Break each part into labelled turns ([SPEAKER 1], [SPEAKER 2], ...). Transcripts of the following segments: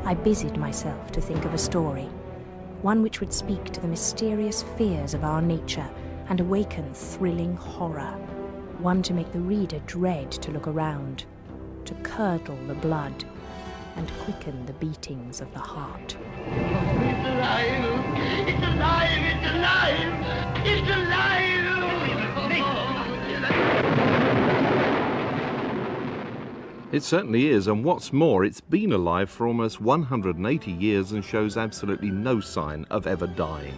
[SPEAKER 1] I busied myself to think of a story, one which would speak to the mysterious fears of our nature and awaken thrilling horror, one to make the reader dread to look around, to curdle the blood and quicken the beatings of the heart.
[SPEAKER 2] It's alive! It's alive! It's alive! It's alive!
[SPEAKER 3] It certainly is, and what's more, it's been alive for almost 180 years and shows absolutely no sign of ever dying.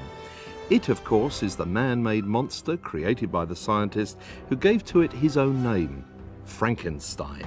[SPEAKER 3] It, of course, is the man-made monster created by the scientist who gave to it his own name, Frankenstein.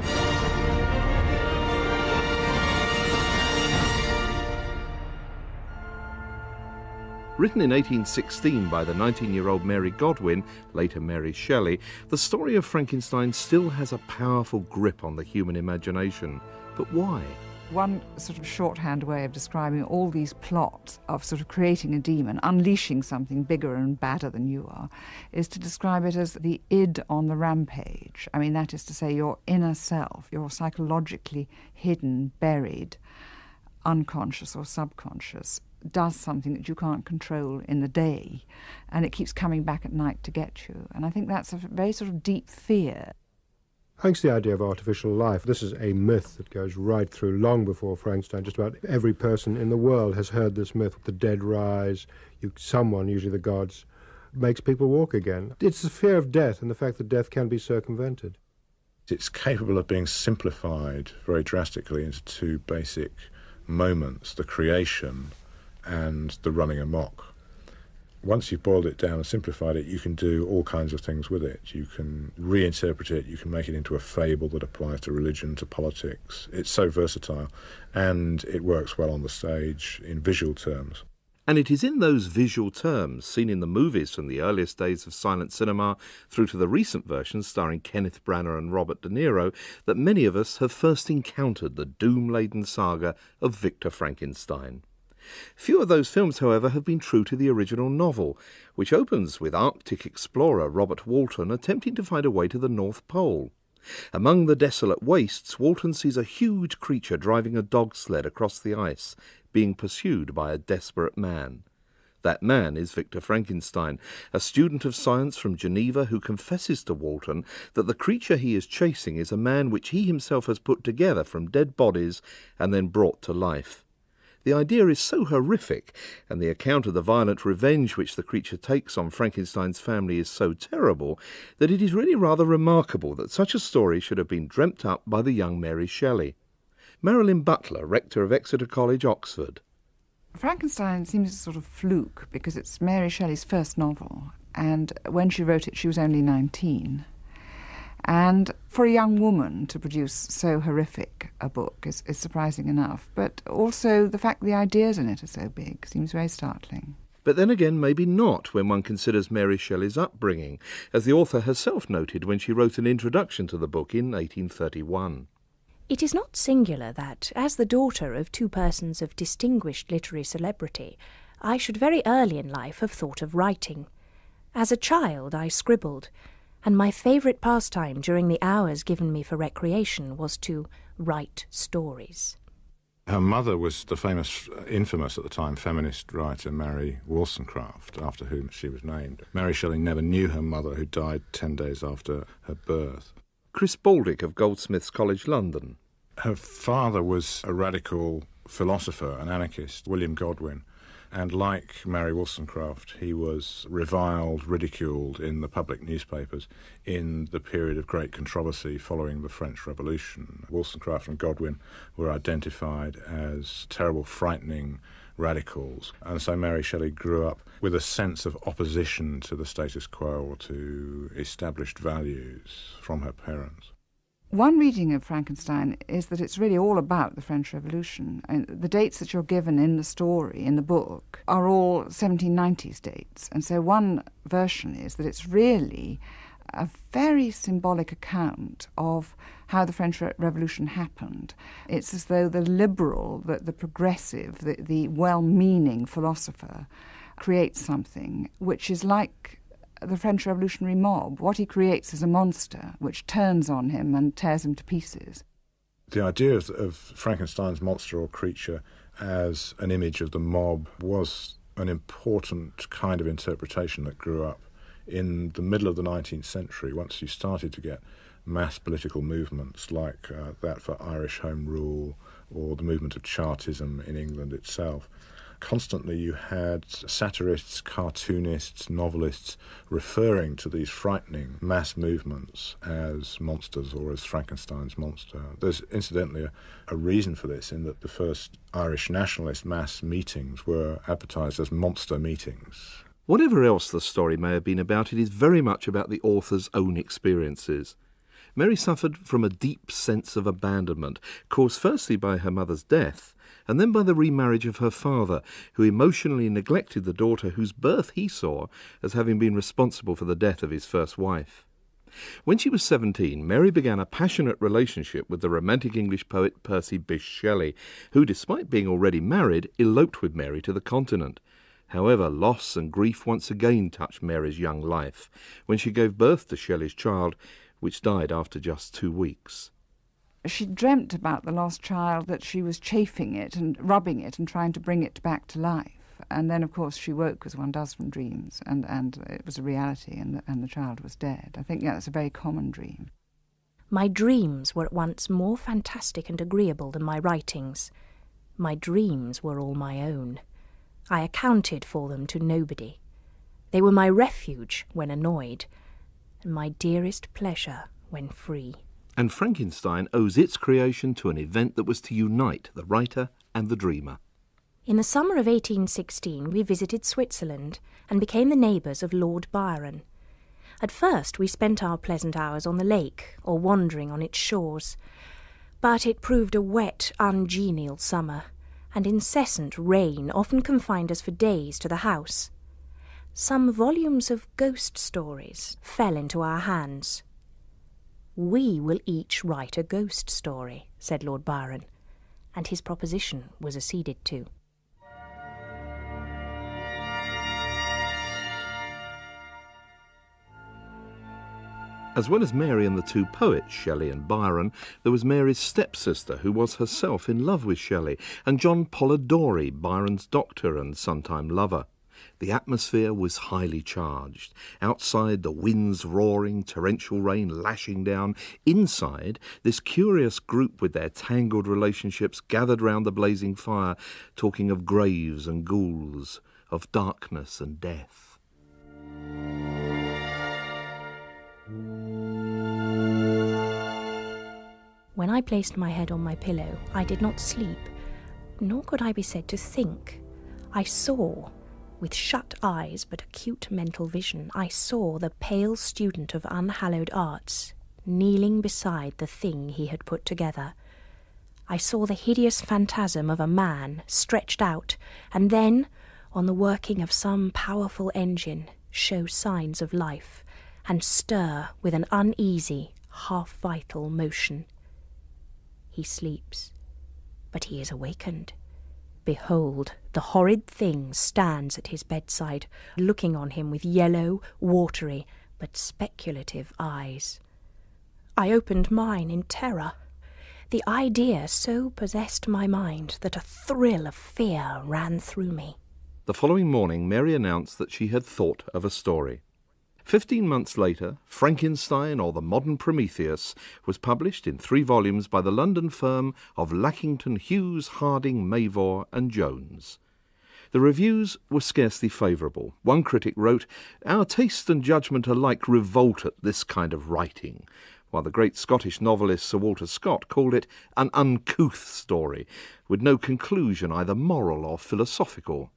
[SPEAKER 3] Written in 1816 by the 19-year-old Mary Godwin, later Mary Shelley, the story of Frankenstein still has a powerful grip on the human imagination. But why?
[SPEAKER 4] One sort of shorthand way of describing all these plots of sort of creating a demon, unleashing something bigger and badder than you are, is to describe it as the id on the rampage. I mean, that is to say your inner self, your psychologically hidden, buried, unconscious or subconscious, does something that you can't control in the day, and it keeps coming back at night to get you. And I think that's a very sort of deep fear.
[SPEAKER 5] Thanks to the idea of artificial life, this is a myth that goes right through long before Frankenstein. Just about every person in the world has heard this myth. The dead rise, someone, usually the gods, makes people walk again. It's the fear of death and the fact that death can be circumvented.
[SPEAKER 6] It's capable of being simplified very drastically into two basic moments, the creation and the running amok. Once you've boiled it down and simplified it, you can do all kinds of things with it. You can reinterpret it, you can make it into a fable that applies to religion, to politics. It's so versatile, and it works well on the stage in visual terms.
[SPEAKER 3] And it is in those visual terms, seen in the movies from the earliest days of silent cinema through to the recent versions starring Kenneth Branagh and Robert De Niro, that many of us have first encountered the doom-laden saga of Victor Frankenstein. Few of those films, however, have been true to the original novel, which opens with Arctic explorer Robert Walton attempting to find a way to the North Pole. Among the desolate wastes, Walton sees a huge creature driving a dog sled across the ice, being pursued by a desperate man. That man is Victor Frankenstein, a student of science from Geneva who confesses to Walton that the creature he is chasing is a man which he himself has put together from dead bodies and then brought to life. The idea is so horrific, and the account of the violent revenge which the creature takes on Frankenstein's family is so terrible, that it is really rather remarkable that such a story should have been dreamt up by the young Mary Shelley. Marilyn Butler, rector of Exeter College, Oxford.
[SPEAKER 4] Frankenstein seems a sort of fluke, because it's Mary Shelley's first novel, and when she wrote it she was only 19. And for a young woman to produce so horrific a book is surprising enough. But also the fact the ideas in it are so big seems very startling.
[SPEAKER 3] But then again, maybe not, when one considers Mary Shelley's upbringing, as the author herself noted when she wrote an introduction to the book in 1831.
[SPEAKER 1] It is not singular that, as the daughter of two persons of distinguished literary celebrity, I should very early in life have thought of writing. As a child I scribbled, and my favourite pastime during the hours given me for recreation was to write stories.
[SPEAKER 6] Her mother was the famous, infamous at the time, feminist writer Mary Wollstonecraft, after whom she was named. Mary Shelley never knew her mother, who died 10 days after her birth.
[SPEAKER 3] Chris Baldick of Goldsmiths College, London.
[SPEAKER 6] Her father was a radical philosopher, an anarchist, William Godwin. And like Mary Wollstonecraft, he was reviled, ridiculed in the public newspapers in the period of great controversy following the French Revolution. Wollstonecraft and Godwin were identified as terrible, frightening radicals. And so Mary Shelley grew up with a sense of opposition to the status quo or to established values from her parents.
[SPEAKER 4] One reading of Frankenstein is that it's really all about the French Revolution. And the dates that you're given in the story, in the book, are all 1790s dates. And so one version is that it's really a very symbolic account of how the French Revolution happened. It's as though the liberal, the progressive, the well-meaning philosopher creates something which is like the French revolutionary mob. What he creates is a monster which turns on him and tears him to pieces.
[SPEAKER 6] The idea of Frankenstein's monster or creature as an image of the mob was an important kind of interpretation that grew up in the middle of the 19th century, once you started to get mass political movements like that for Irish Home Rule or the movement of Chartism in England itself. Constantly you had satirists, cartoonists, novelists referring to these frightening mass movements as monsters or as Frankenstein's monster. There's incidentally a reason for this, in that the first Irish nationalist mass meetings were advertised as monster meetings.
[SPEAKER 3] Whatever else the story may have been about, it is very much about the author's own experiences. Mary suffered from a deep sense of abandonment, caused firstly by her mother's death, and then by the remarriage of her father, who emotionally neglected the daughter whose birth he saw as having been responsible for the death of his first wife. When she was 17, Mary began a passionate relationship with the romantic English poet Percy Bysshe Shelley, who, despite being already married, eloped with Mary to the continent. However, loss and grief once again touched Mary's young life when she gave birth to Shelley's child, which died after just 2 weeks.
[SPEAKER 4] She dreamt about the lost child, that she was chafing it and rubbing it and trying to bring it back to life. And then, of course, she woke, as one does from dreams, and it was a reality, and the child was dead. I think that's a very common dream.
[SPEAKER 1] My dreams were at once more fantastic and agreeable than my writings. My dreams were all my own. I accounted for them to nobody. They were my refuge when annoyed, and my dearest pleasure when free.
[SPEAKER 3] And Frankenstein owes its creation to an event that was to unite the writer and the dreamer.
[SPEAKER 1] In the summer of 1816 we visited Switzerland and became the neighbours of Lord Byron. At first we spent our pleasant hours on the lake or wandering on its shores, but it proved a wet, ungenial summer, and incessant rain often confined us for days to the house. Some volumes of ghost stories fell into our hands. "We will each write a ghost story," said Lord Byron, and his proposition was acceded to.
[SPEAKER 3] As well as Mary and the two poets, Shelley and Byron, there was Mary's stepsister, who was herself in love with Shelley, and John Polidori, Byron's doctor and sometime lover. The atmosphere was highly charged. Outside, the winds roaring, torrential rain lashing down. Inside, this curious group with their tangled relationships gathered round the blazing fire, talking of graves and ghouls, of darkness and death.
[SPEAKER 1] When I placed my head on my pillow, I did not sleep, nor could I be said to think. I saw, with shut eyes but acute mental vision, I saw the pale student of unhallowed arts kneeling beside the thing he had put together. I saw the hideous phantasm of a man stretched out, and then, on the working of some powerful engine, show signs of life, and stir with an uneasy, half-vital motion. He sleeps, but he is awakened. Behold, the horrid thing stands at his bedside, looking on him with yellow, watery, but speculative eyes. I opened mine in terror. The idea so possessed my mind that a thrill of fear ran through me.
[SPEAKER 3] The following morning, Mary announced that she had thought of a story. 15 months later, Frankenstein, or the Modern Prometheus, was published in 3 volumes by the London firm of Lackington, Hughes, Harding, Mavor and Jones. The reviews were scarcely favourable. One critic wrote, "Our taste and judgment alike revolt at this kind of writing," while the great Scottish novelist Sir Walter Scott called it an uncouth story, with no conclusion either moral or philosophical.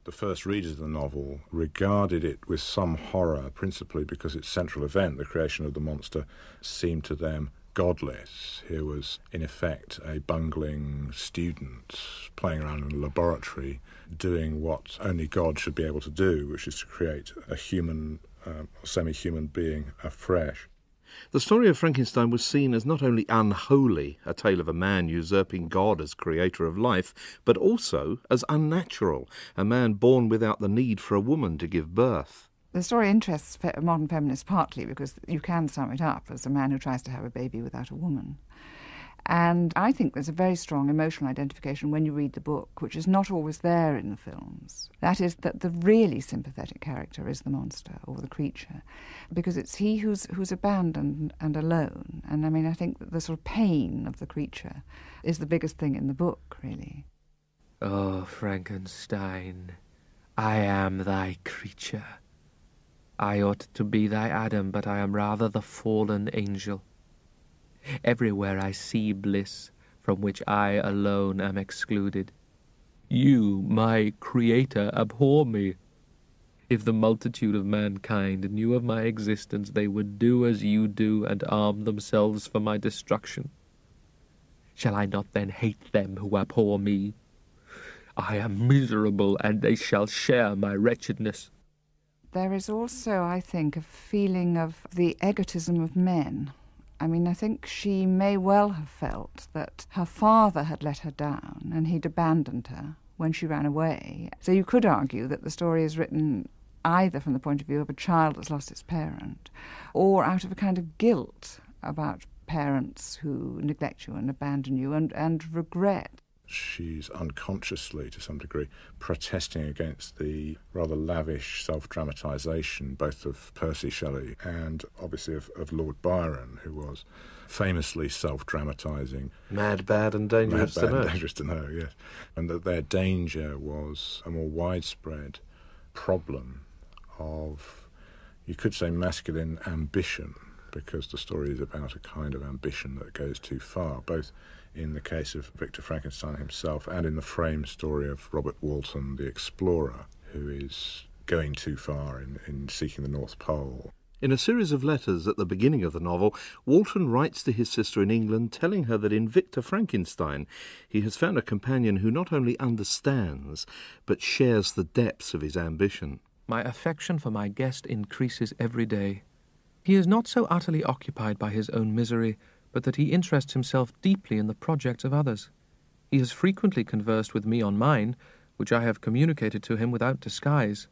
[SPEAKER 6] The first readers of the novel regarded it with some horror, principally because its central event, the creation of the monster, seemed to them godless. Here was, in effect, a bungling student playing around in a laboratory, doing what only God should be able to do, which is to create a human, semi-human being afresh.
[SPEAKER 3] The story of Frankenstein was seen as not only unholy, a tale of a man usurping God as creator of life, but also as unnatural, a man born without the need for a woman to give birth.
[SPEAKER 4] The story interests modern feminists partly because you can sum it up as a man who tries to have a baby without a woman. And I think there's a very strong emotional identification when you read the book, which is not always there in the films. That is, that the really sympathetic character is the monster or the creature, because it's he who's abandoned and alone. And I mean, I think that the sort of pain of the creature is the biggest thing in the book, really.
[SPEAKER 7] Oh, Frankenstein, I am thy creature. I ought to be thy Adam, but I am rather the fallen angel. Everywhere I see bliss, from which I alone am excluded. You, my creator, abhor me. If the multitude of mankind knew of my existence, they would do as you do and arm themselves for my destruction. Shall I not then hate them who abhor me? I am miserable, and they shall share my wretchedness.
[SPEAKER 4] There is also, I think, a feeling of the egotism of men. I mean, I think she may well have felt that her father had let her down and he'd abandoned her when she ran away. So you could argue that the story is written either from the point of view of a child that's lost its parent or out of a kind of guilt about parents who neglect you and abandon you and regret.
[SPEAKER 6] She's unconsciously, to some degree, protesting against the rather lavish self-dramatisation both of Percy Shelley and obviously of Lord Byron, who was famously self-dramatising.
[SPEAKER 3] Mad, bad and dangerous to know.
[SPEAKER 6] Mad, bad and dangerous to know, yes. And that their danger was a more widespread problem of, you could say, masculine ambition, because the story is about a kind of ambition that goes too far, both in the case of Victor Frankenstein himself and in the frame story of Robert Walton, the explorer, who is going too far in seeking the North Pole.
[SPEAKER 3] In a series of letters at the beginning of the novel, Walton writes to his sister in England telling her that in Victor Frankenstein he has found a companion who not only understands but shares the depths of his ambition.
[SPEAKER 7] My affection for my guest increases every day. He is not so utterly occupied by his own misery, but that he interests himself deeply in the projects of others. He has frequently conversed with me on mine, which I have communicated to him without disguise.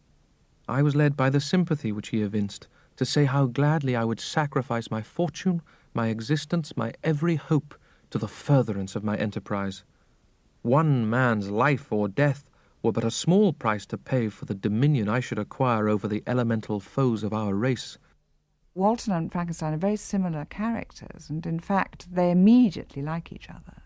[SPEAKER 7] I was led by the sympathy which he evinced to say how gladly I would sacrifice my fortune, my existence, my every hope to the furtherance of my enterprise. One man's life or death were but a small price to pay for the dominion I should acquire over the elemental foes of our race.
[SPEAKER 4] Walton and Frankenstein are very similar characters, and in fact they immediately like each other.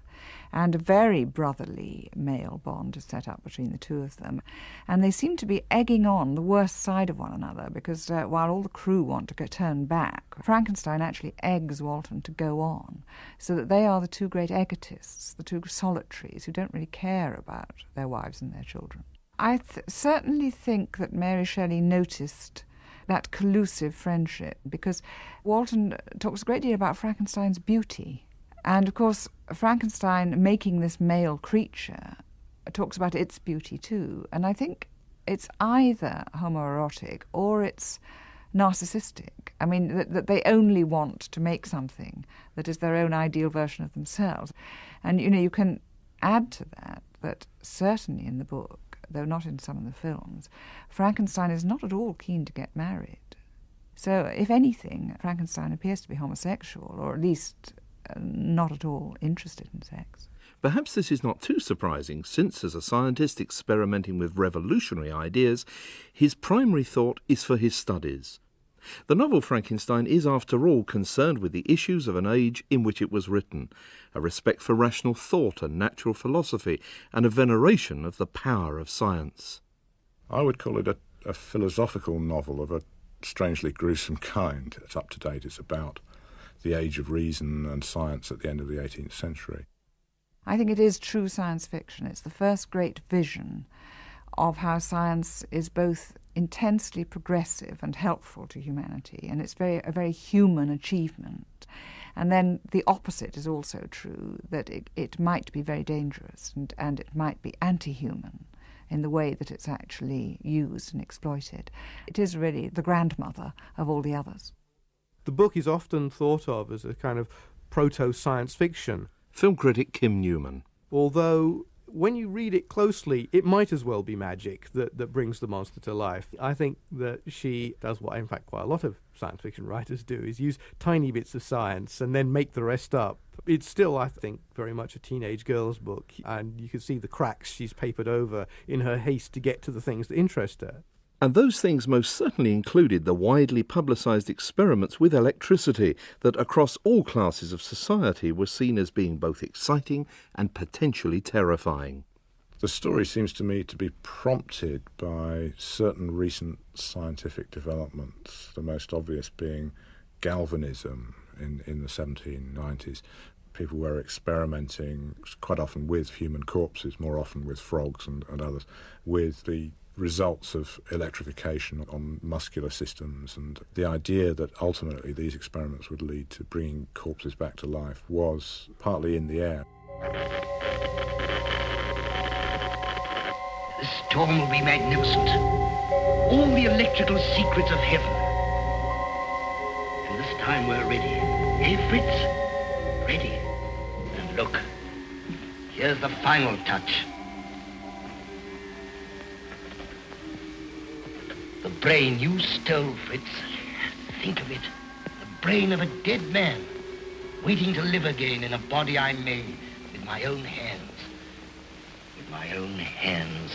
[SPEAKER 4] And a very brotherly male bond is set up between the two of them. And they seem to be egging on the worst side of one another, because while all the crew want to turn back, Frankenstein actually eggs Walton to go on, so that they are the two great egotists, the two solitaries who don't really care about their wives and their children. I certainly think that Mary Shelley noticed that collusive friendship, because Walton talks a great deal about Frankenstein's beauty. And, of course, Frankenstein making this male creature talks about its beauty too. And I think it's either homoerotic or it's narcissistic. I mean, that they only want to make something that is their own ideal version of themselves. And, you know, you can add to that certainly in the book, though not in some of the films, Frankenstein is not at all keen to get married. So, if anything, Frankenstein appears to be homosexual, or at least not at all interested in sex.
[SPEAKER 3] Perhaps this is not too surprising, since as a scientist experimenting with revolutionary ideas, his primary thought is for his studies. The novel Frankenstein is, after all, concerned with the issues of an age in which it was written, a respect for rational thought and natural philosophy, and a veneration of the power of science.
[SPEAKER 6] I would call it a philosophical novel of a strangely gruesome kind. It's up to date. It's about the age of reason and science at the end of the 18th century.
[SPEAKER 4] I think it is true science fiction. It's the first great vision of how science is both intensely progressive and helpful to humanity, and it's a very human achievement. And then the opposite is also true, that it might be very dangerous and it might be anti-human in the way that it's actually used and exploited. It is really the grandmother of all the others.
[SPEAKER 8] The book is often thought of as a kind of proto-science fiction.
[SPEAKER 3] Film critic Kim Newman.
[SPEAKER 8] Although, when you read it closely, it might as well be magic that brings the monster to life. I think that she does what, in fact, quite a lot of science fiction writers do, is use tiny bits of science and then make the rest up. It's still, I think, very much a teenage girl's book, and you can see the cracks she's papered over in her haste to get to the things that interest her.
[SPEAKER 3] And those things most certainly included the widely publicised experiments with electricity that across all classes of society were seen as being both exciting and potentially terrifying.
[SPEAKER 6] The story seems to me to be prompted by certain recent scientific developments, the most obvious being galvanism in the 1790s. People were experimenting quite often with human corpses, more often with frogs and others, with the results of electrification on muscular systems, and the idea that ultimately these experiments would lead to bringing corpses back to life was partly in the air.
[SPEAKER 2] The storm will be magnificent. All the electrical secrets of heaven. And this time we're ready. Hey, Fritz? Ready. And look, here's the final touch. The brain you stole, Fritz. Think of it. The brain of a dead man, waiting to live again in a body I made with my own hands. With my own hands.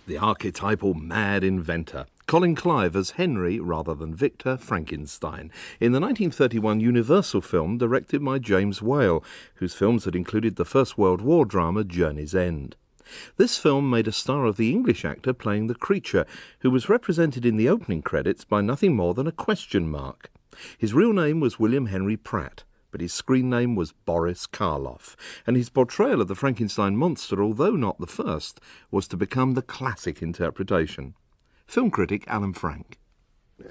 [SPEAKER 3] The archetypal mad inventor, Colin Clive as Henry, rather than Victor, Frankenstein, in the 1931 Universal film directed by James Whale, whose films had included the First World War drama Journey's End. This film made a star of the English actor playing the creature, who was represented in the opening credits by nothing more than a question mark. His real name was William Henry Pratt, but his screen name was Boris Karloff, and his portrayal of the Frankenstein monster, although not the first, was to become the classic interpretation. Film critic Alan Frank.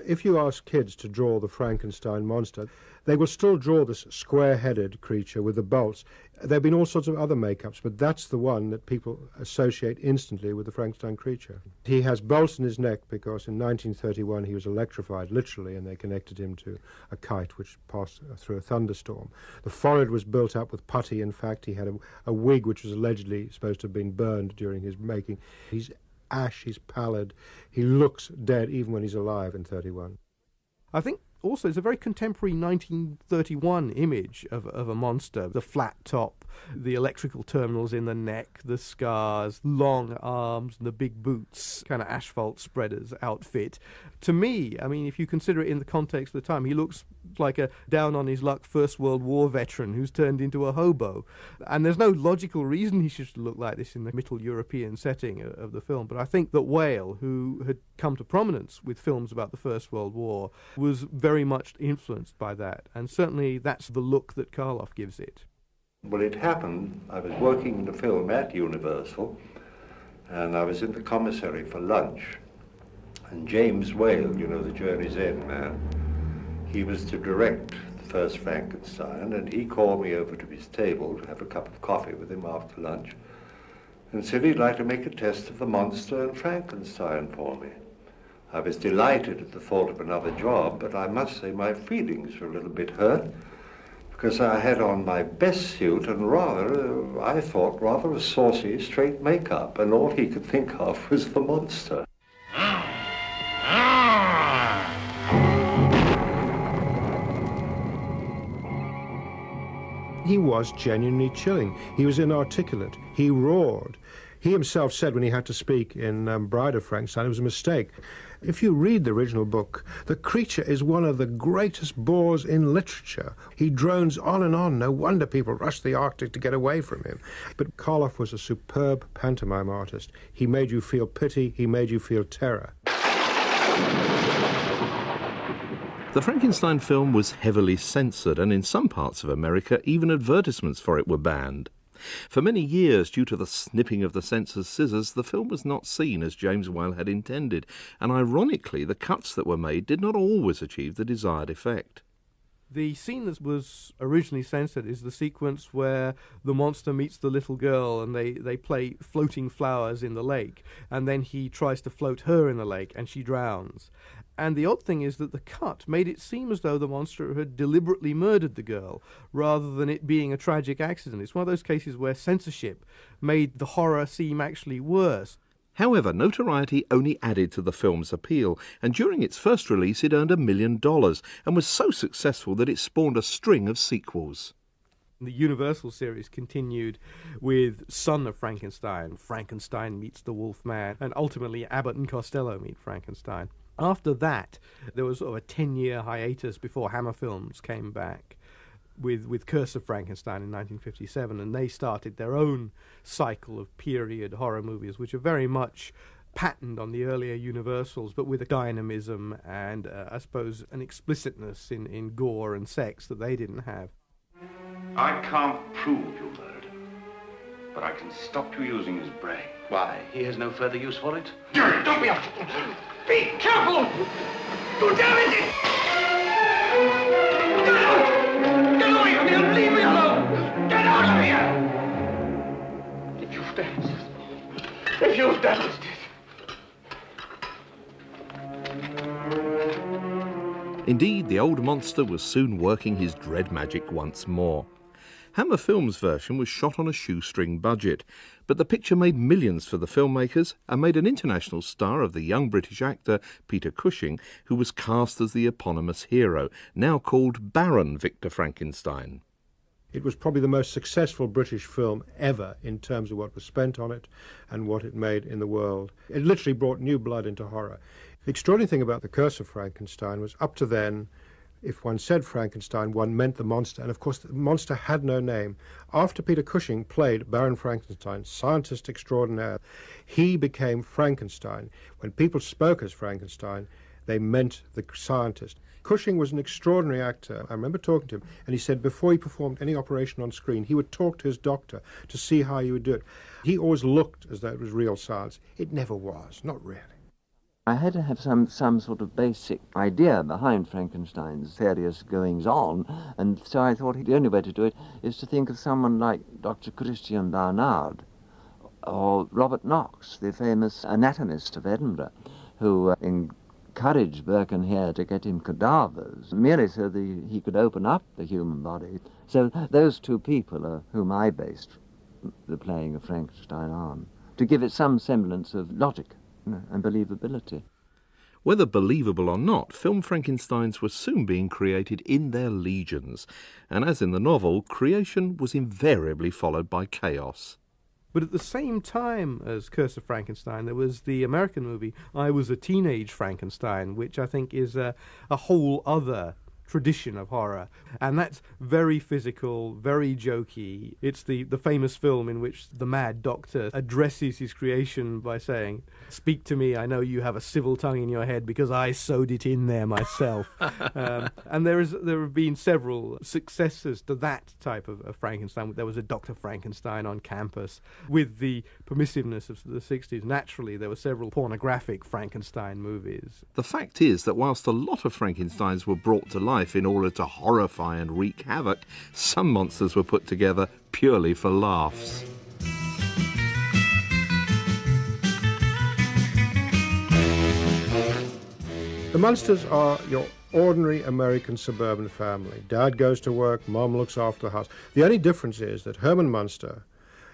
[SPEAKER 5] If you ask kids to draw the Frankenstein monster, they will still draw this square-headed creature with the bolts. There have been all sorts of other makeups, but that's the one that people associate instantly with the Frankenstein creature. He has bolts in his neck because in 1931 he was electrified, literally, and they connected him to a kite which passed through a thunderstorm. The forehead was built up with putty. In fact, he had a wig which was allegedly supposed to have been burned during his making. He's ash, he's pallid. He looks dead even when he's alive in 31.
[SPEAKER 8] I think also it's a very contemporary 1931 image of a monster. The flat top, the electrical terminals in the neck, the scars, long arms, and the big boots, kind of asphalt spreaders outfit. To me, I mean, if you consider it in the context of the time, he looks like a down-on-his-luck First World War veteran who's turned into a hobo. And there's no logical reason he should look like this in the Middle European setting of the film. But I think that Whale, who had come to prominence with films about the First World War, was very much influenced by that. And certainly that's the look that Karloff gives it.
[SPEAKER 9] Well, it happened, I was working the film at Universal, and I was in the commissary for lunch. And James Whale, you know, the Journey's End man, he was to direct the first Frankenstein, and he called me over to his table to have a cup of coffee with him after lunch, and said he'd like to make a test of the monster and Frankenstein for me. I was delighted at the thought of another job, but I must say my feelings were a little bit hurt, because I had on my best suit and I thought, rather a saucy, straight makeup, and all he could think of was the monster.
[SPEAKER 5] He was genuinely chilling. He was inarticulate. He roared. He himself said when he had to speak in Bride of Frankenstein, it was a mistake. If you read the original book, the creature is one of the greatest bores in literature. He drones on and on. No wonder people rush the Arctic to get away from him. But Karloff was a superb pantomime artist. He made you feel pity. He made you feel terror.
[SPEAKER 3] The Frankenstein film was heavily censored, and in some parts of America, even advertisements for it were banned. For many years, due to the snipping of the censor's scissors, the film was not seen as James Whale had intended, and ironically, the cuts that were made did not always achieve the desired effect.
[SPEAKER 8] The scene that was originally censored is the sequence where the monster meets the little girl and they play floating flowers in the lake, and then he tries to float her in the lake and she drowns. And the odd thing is that the cut made it seem as though the monster had deliberately murdered the girl, rather than it being a tragic accident. It's one of those cases where censorship made the horror seem actually worse.
[SPEAKER 3] However, notoriety only added to the film's appeal, and during its first release it earned $1 million and was so successful that it spawned a string of sequels.
[SPEAKER 8] The Universal series continued with Son of Frankenstein, Frankenstein meets the Wolf Man, and ultimately Abbott and Costello meet Frankenstein. After that, there was sort of a 10-year hiatus before Hammer Films came back with Curse of Frankenstein in 1957, and they started their own cycle of period horror movies, which are very much patterned on the earlier Universals, but with a dynamism and, I suppose, an explicitness in gore and sex that they didn't have.
[SPEAKER 10] I can't prove you murdered him, but I can stop you using his brain.
[SPEAKER 11] Why? He has no further use for it?
[SPEAKER 10] Don't be a... Be careful! You damage it! Get out! Get away from here! Leave me alone! Get out of here! If you've damaged it... If you've damaged it...
[SPEAKER 3] Indeed, the old monster was soon working his dread magic once more. Hammer Films' version was shot on a shoestring budget, but the picture made millions for the filmmakers and made an international star of the young British actor Peter Cushing, who was cast as the eponymous hero, now called Baron Victor Frankenstein.
[SPEAKER 5] It was probably the most successful British film ever in terms of what was spent on it and what it made in the world. It literally brought new blood into horror. The extraordinary thing about The Curse of Frankenstein was, up to then, if one said Frankenstein, one meant the monster, and of course the monster had no name. After Peter Cushing played Baron Frankenstein, scientist extraordinaire, he became Frankenstein. When people spoke as Frankenstein, they meant the scientist. Cushing was an extraordinary actor. I remember talking to him, and he said before he performed any operation on screen, he would talk to his doctor to see how he would do it. He always looked as though it was real science. It never was, not really.
[SPEAKER 12] I had to have some sort of basic idea behind Frankenstein's various goings-on, and so I thought the only way to do it is to think of someone like Dr. Christian Barnard or Robert Knox, the famous anatomist of Edinburgh, who encouraged Birkenhead to get him cadavers, merely so that he could open up the human body. So those two people are whom I based the playing of Frankenstein on, to give it some semblance of logic and believability.
[SPEAKER 3] Whether believable or not, film Frankensteins were soon being created in their legions, and as in the novel, creation was invariably followed by chaos.
[SPEAKER 8] But at the same time as Curse of Frankenstein, there was the American movie I Was a Teenage Frankenstein, which I think is a whole other tradition of horror, and that's very physical, very jokey. It's the famous film in which the mad doctor addresses his creation by saying, "Speak to me, I know you have a civil tongue in your head because I sewed it in there myself." And there have been several successors to that type of Frankenstein. There was a Dr. Frankenstein on campus. With the permissiveness of the 60s, naturally there were several pornographic Frankenstein movies.
[SPEAKER 3] The fact is that whilst a lot of Frankensteins were brought to life in order to horrify and wreak havoc, some monsters were put together purely for laughs.
[SPEAKER 5] The monsters are your ordinary American suburban family. Dad goes to work, Mom looks after the house. The only difference is that Herman Munster,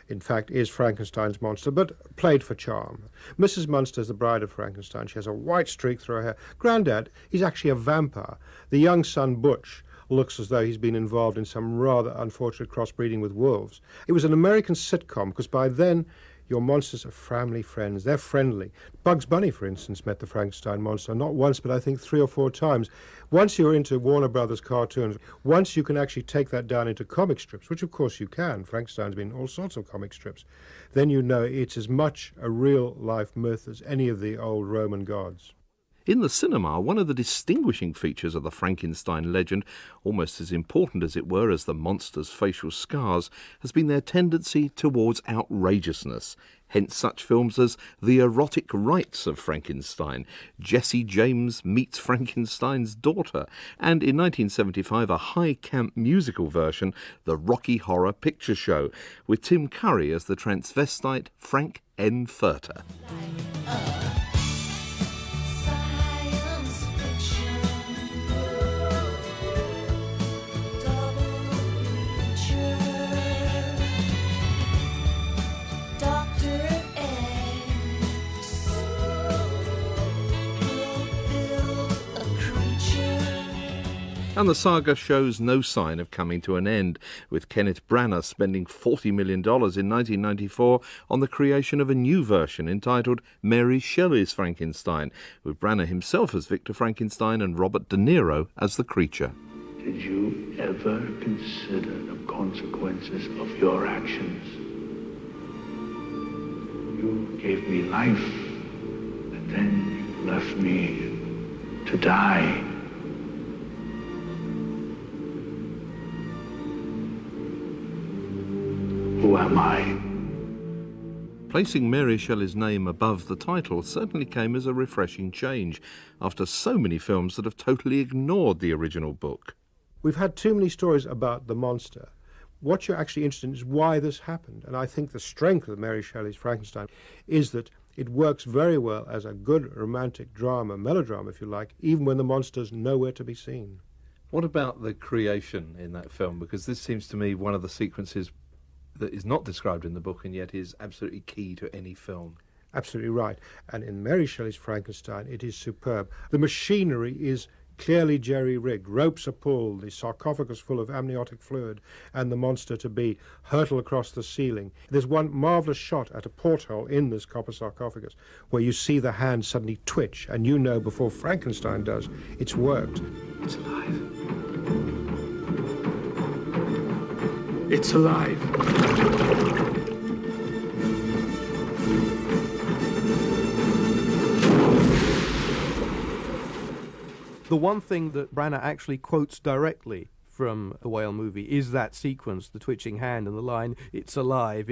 [SPEAKER 5] in fact, is Frankenstein's monster, but played for charm. Mrs. Munster is the bride of Frankenstein. She has a white streak through her hair. Grandad, he's actually a vampire. The young son, Butch, looks as though he's been involved in some rather unfortunate crossbreeding with wolves. It was an American sitcom, because by then your monsters are family friends. They're friendly. Bugs Bunny, for instance, met the Frankenstein monster, not once, but I think 3 or 4 times. Once you're into Warner Brothers cartoons, once you can actually take that down into comic strips, which of course you can. Frankenstein's been in all sorts of comic strips. Then you know it's as much a real-life myth as any of the old Roman gods.
[SPEAKER 3] In the cinema, one of the distinguishing features of the Frankenstein legend, almost as important as it were as the monster's facial scars, has been their tendency towards outrageousness. Hence such films as The Erotic Rites of Frankenstein, Jesse James Meets Frankenstein's Daughter, and in 1975 a high-camp musical version, The Rocky Horror Picture Show, with Tim Curry as the transvestite Frank N. Furter. And the saga shows no sign of coming to an end, with Kenneth Branagh spending $40 million in 1994 on the creation of a new version entitled Mary Shelley's Frankenstein, with Branagh himself as Victor Frankenstein and Robert De Niro as the creature.
[SPEAKER 13] Did you ever consider the consequences of your actions? You gave me life, and then you left me to die. Who am I?
[SPEAKER 3] Placing Mary Shelley's name above the title certainly came as a refreshing change after so many films that have totally ignored the original book.
[SPEAKER 5] We've had too many stories about the monster. What you're actually interested in is why this happened. And I think the strength of Mary Shelley's Frankenstein is that it works very well as a good romantic drama, melodrama if you like, even when the monster's nowhere to be seen.
[SPEAKER 3] What about the creation in that film? Because this seems to me one of the sequences that is not described in the book and yet is absolutely key to any film.
[SPEAKER 5] Absolutely right. And in Mary Shelley's Frankenstein, it is superb. The machinery is clearly jerry-rigged. Ropes are pulled, the sarcophagus full of amniotic fluid, and the monster to be hurtle across the ceiling. There's one marvellous shot at a porthole in this copper sarcophagus where you see the hand suddenly twitch, and you know before Frankenstein does, it's worked.
[SPEAKER 13] It's alive. It's alive.
[SPEAKER 8] The one thing that Branagh actually quotes directly from the Whale movie is that sequence, the twitching hand and the line, "It's alive,"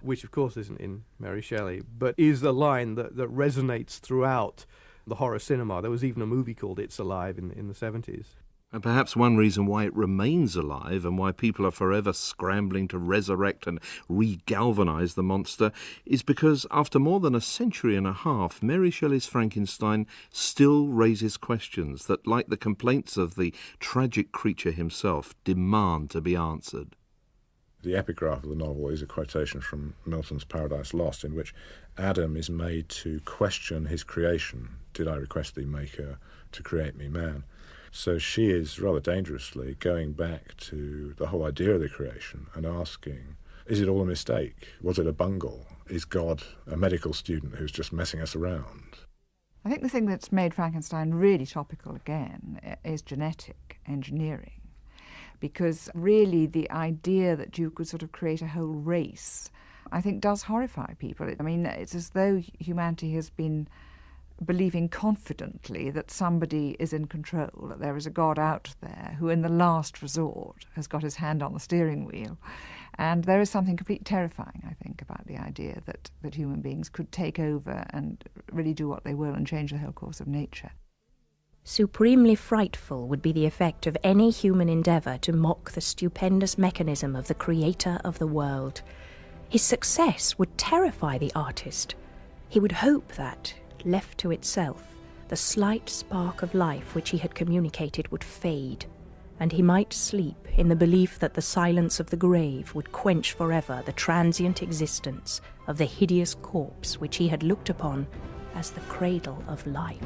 [SPEAKER 8] which of course isn't in Mary Shelley, but is a line that resonates throughout the horror cinema. There was even a movie called It's Alive in the 70s.
[SPEAKER 3] And perhaps one reason why it remains alive and why people are forever scrambling to resurrect and re-galvanise the monster is because after more than a century and a half, Mary Shelley's Frankenstein still raises questions that, like the complaints of the tragic creature himself, demand to be answered.
[SPEAKER 6] The epigraph of the novel is a quotation from Milton's Paradise Lost, in which Adam is made to question his creation. Did I request thee, Maker, to create me man? So she is rather dangerously going back to the whole idea of the creation and asking, is it all a mistake? Was it a bungle? Is God a medical student who's just messing us around?
[SPEAKER 4] I think the thing that's made Frankenstein really topical again is genetic engineering, because really the idea that you could sort of create a whole race, I think, does horrify people. I mean, it's as though humanity has been believing confidently that somebody is in control, that there is a God out there who in the last resort has got his hand on the steering wheel. And there is something completely terrifying, I think, about the idea that human beings could take over and really do what they will and change the whole course of nature.
[SPEAKER 1] Supremely frightful would be the effect of any human endeavour to mock the stupendous mechanism of the creator of the world. His success would terrify the artist. He would hope that, left to itself, the slight spark of life which he had communicated would fade, and he might sleep in the belief that the silence of the grave would quench forever the transient existence of the hideous corpse which he had looked upon as the cradle of life.